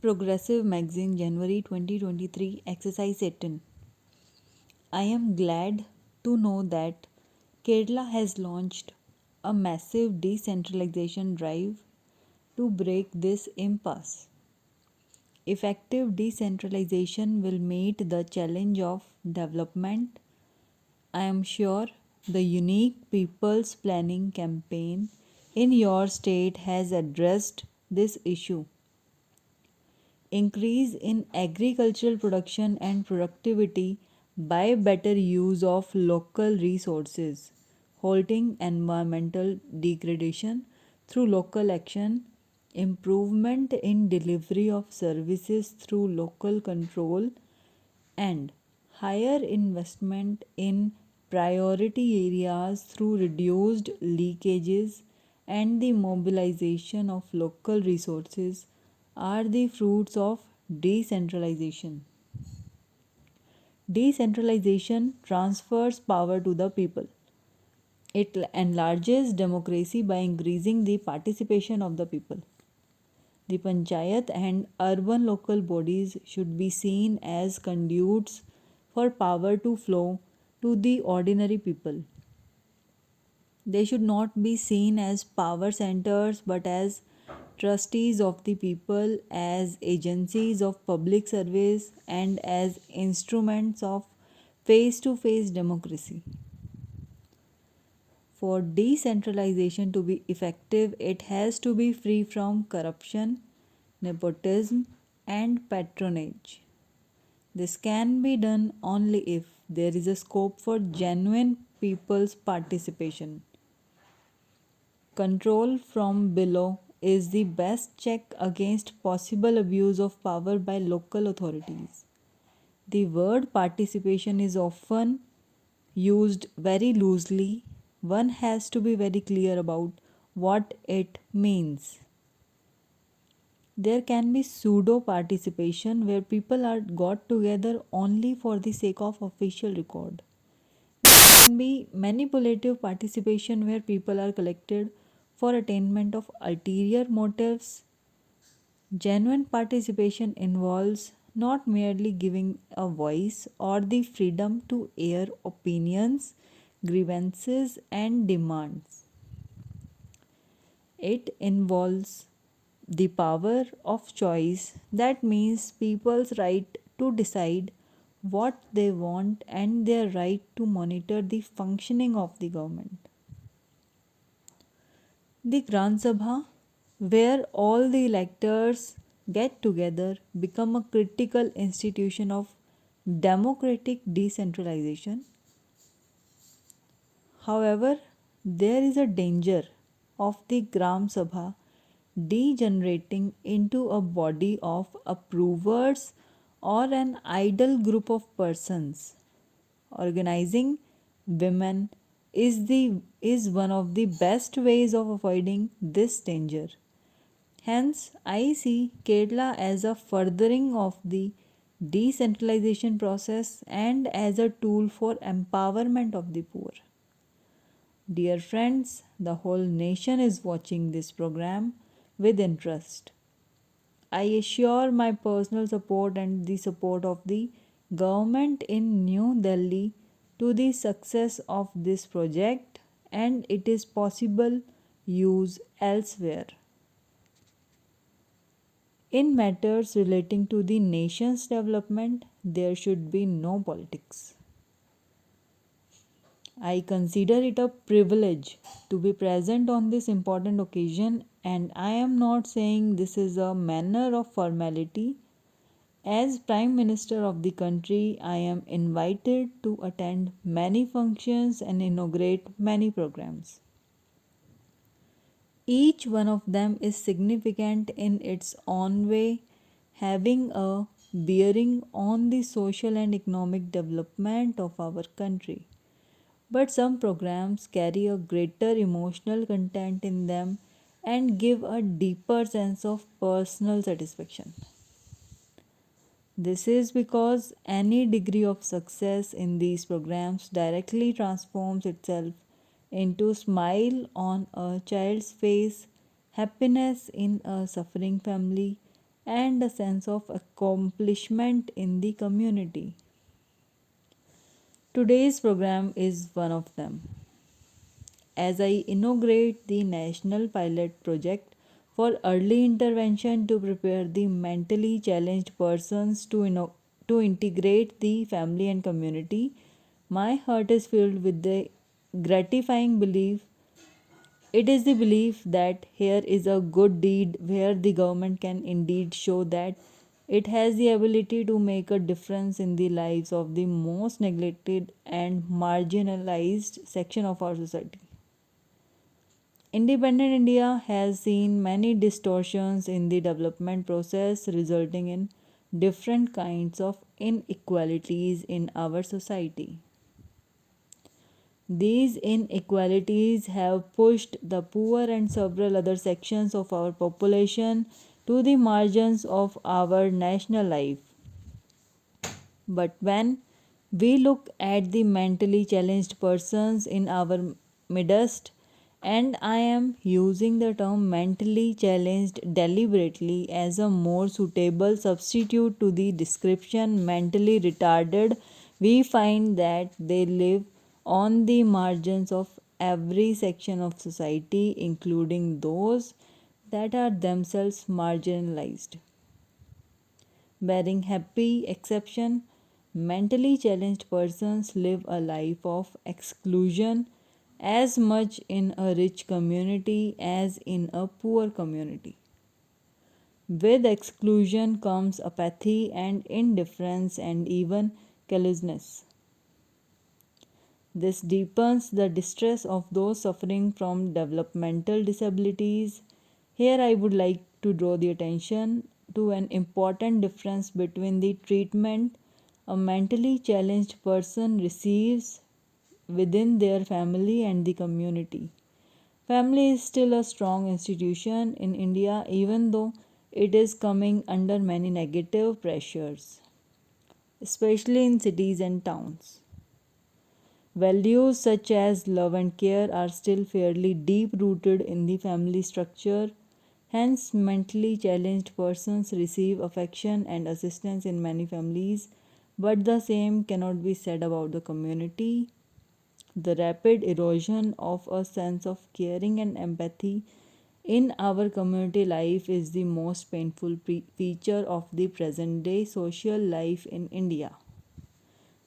Progressive Magazine, January 2023, Exercise 18. I am glad to know that Kerala has launched a massive decentralization drive to break this impasse. Effective decentralization will meet the challenge of development. I am sure the unique People's Planning campaign in your state has addressed this issue. Increase in agricultural production and productivity by better use of local resources, halting environmental degradation through local action, improvement in delivery of services through local control, and higher investment in priority areas through reduced leakages and the mobilization of local resources are the fruits of decentralization. Decentralization transfers power to the people. It enlarges democracy by increasing the participation of the people. The panchayat and urban local bodies should be seen as conduits for power to flow to the ordinary people. They should not be seen as power centers but as trustees of the people, as agencies of public service, and as instruments of face to face democracy. For decentralization to be effective, it has to be free from corruption, nepotism, and patronage. This can be done only if there is a scope for genuine people's participation. Control from below is the best check against possible abuse of power by local authorities. The word participation is often used very loosely. One has to be very clear about what it means. There can be pseudo participation where people are got together only for the sake of official record. There can be manipulative participation where people are collected for attainment of ulterior motives. Genuine participation involves not merely giving a voice or the freedom to air opinions, grievances, and demands. It involves the power of choice. That means people's right to decide what they want and their right to monitor the functioning of the government. The Gran Sabha, where all the electors get together, become a critical institution of democratic decentralization. However, there is a danger of the Gram Sabha degenerating into a body of approvers or an idle group of persons. Organizing women is one of the best ways of avoiding this danger. Hence, I see Kerala as a furthering of the decentralization process and as a tool for empowerment of the poor. Dear friends, the whole nation is watching this program with interest. I assure my personal support and the support of the government in New Delhi to the success of this project, and it is possible use elsewhere. In matters relating to the nation's development, there should be no politics. I consider it a privilege to be present on this important occasion, and I am not saying this is a manner of formality. As Prime Minister of the country, I am invited to attend many functions and inaugurate many programs. Each one of them is significant in its own way, having a bearing on the social and economic development of our country. But some programs carry a greater emotional content in them and give a deeper sense of personal satisfaction. This is because any degree of success in these programs directly transforms itself into smile on a child's face, happiness in a suffering family, and a sense of accomplishment in the community. Today's program is one of them. As I inaugurate the national pilot project for early intervention to prepare the mentally challenged persons to integrate the family and community, my heart is filled with the gratifying belief. It is the belief that here is a good deed where the government can indeed show that it has the ability to make a difference in the lives of the most neglected and marginalized section of our society. Independent India has seen many distortions in the development process, resulting in different kinds of inequalities in our society. These inequalities have pushed the poor and several other sections of our population to the margins of our national life. But when we look at the mentally challenged persons in our midst, and I am using the term mentally challenged deliberately as a more suitable substitute to the description mentally retarded, we find that they live on the margins of every section of society, including those that are themselves marginalized. Barring happy exception, mentally challenged persons live a life of exclusion as much in a rich community as in a poor community. With exclusion comes apathy and indifference and even callousness. This deepens the distress of those suffering from developmental disabilities. Here, I would like to draw the attention to an important difference between the treatment a mentally challenged person receives within their family and the community. Family is still a strong institution in India, even though it is coming under many negative pressures, especially in cities and towns. Values such as love and care are still fairly deep rooted in the family structure. Hence, mentally challenged persons receive affection and assistance in many families, but the same cannot be said about the community. The rapid erosion of a sense of caring and empathy in our community life is the most painful feature of the present day social life in India.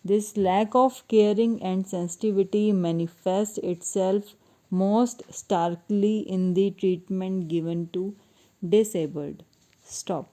This lack of caring and sensitivity manifests itself most starkly in the treatment given to disabled. Stop.